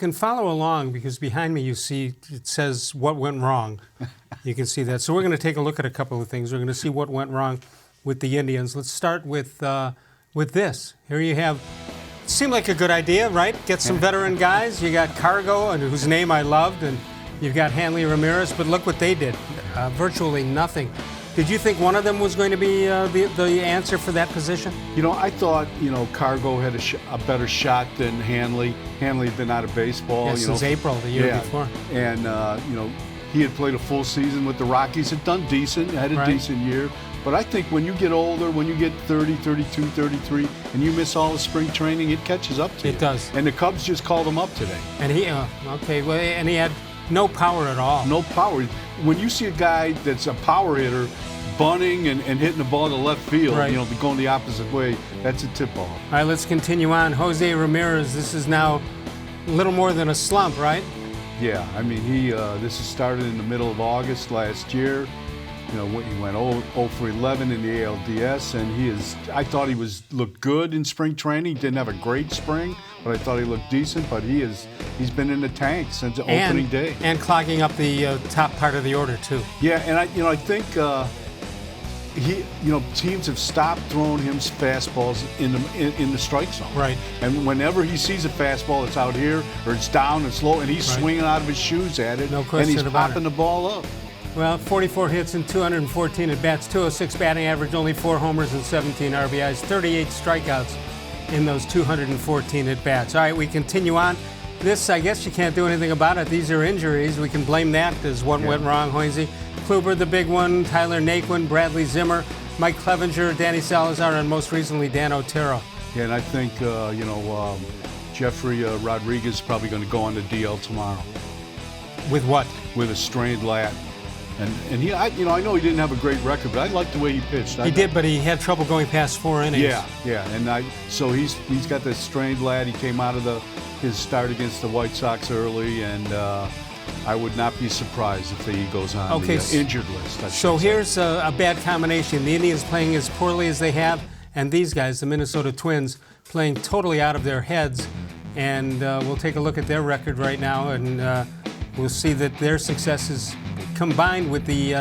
can follow along because behind me you see it says what went wrong. You can see that. So we're going to take a look at a couple of things. We're going to see what went wrong with the Indians. Let's start with this. Here you have, seemed like a good idea, right? Get some veteran guys. You got Cargo, and whose name I loved, and you've got Hanley-Ramirez, but look what they did. Virtually nothing. Did you think one of them was going to be the answer for that position? You know, I thought, Cargo had a better shot than Hanley. Hanley had been out of baseball. Since April the year before. And, he had played a full season with the Rockies, had done decent, had a decent year. But I think when you get older, when you get 30, 32, 33, and you miss all the spring training, it catches up to you. It does. And the Cubs just called him up today. And he had no power at all. No power. When you see a guy that's a power hitter bunting and hitting the ball to left field, going the opposite way, that's a tip-off. All right, let's continue on. Jose-Ramirez, this is now a little more than a slump, right? Yeah, I mean, this has started in the middle of August last year. He went 0 for 11 in the ALDS, and I thought he looked good in spring training. He didn't have a great spring, but I thought he looked decent. But he's been in the tank since the opening day. And clogging up the top part of the order, too. Yeah, and I think teams have stopped throwing him fastballs in the strike zone. Right. And whenever he sees a fastball, it's out here or it's down and slow, and he's swinging out of his shoes at it. No question and he's popping the ball up. Well, 44 hits and 214 at bats, 206 batting average, only 4 homers and 17 RBIs, 38 strikeouts in those 214 at bats. All right, we continue on. This, I guess you can't do anything about it. These are injuries. We can blame that as what went wrong, Hoynes. Kluber, the big one, Tyler Naquin, Bradley-Zimmer, Mike-Clevinger, Danny-Salazar, and most recently Dan-Otero. Yeah, and I think, Jeffrey Rodriguez is probably going to go on the DL tomorrow. With what? With a strained lat. And I know he didn't have a great record, but I liked the way he pitched. He did, but he had trouble going past 4 innings. Yeah, and so he's got this strained lat. He came out of his start against the White Sox early, and I would not be surprised if he goes on the injured list. So here's a bad combination. The Indians playing as poorly as they have, and these guys, the Minnesota Twins, playing totally out of their heads. And we'll take a look at their record right now, and we'll see that their success is combined with the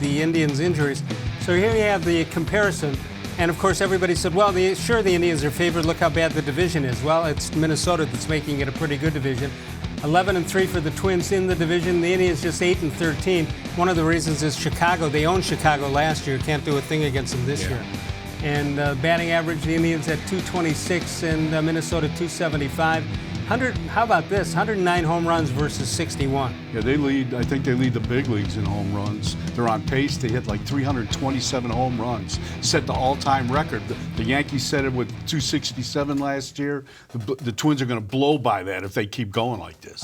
Indians' injuries. So here you have the comparison. And of course, everybody said, well, the Indians are favored. Look how bad the division is. Well, it's Minnesota that's making it a pretty good division. 11-3 for the Twins in the division. The Indians just 8-13. One of the reasons is Chicago. They owned Chicago last year. Can't do a thing against them this year. And batting average, the Indians at 226 and Minnesota 275. How about this? 109 home runs versus 61. Yeah, I think they lead the big leagues in home runs. They're on pace to hit like 327 home runs, set the all-time record. The Yankees set it with 267 last year. The Twins are going to blow by that if they keep going like this.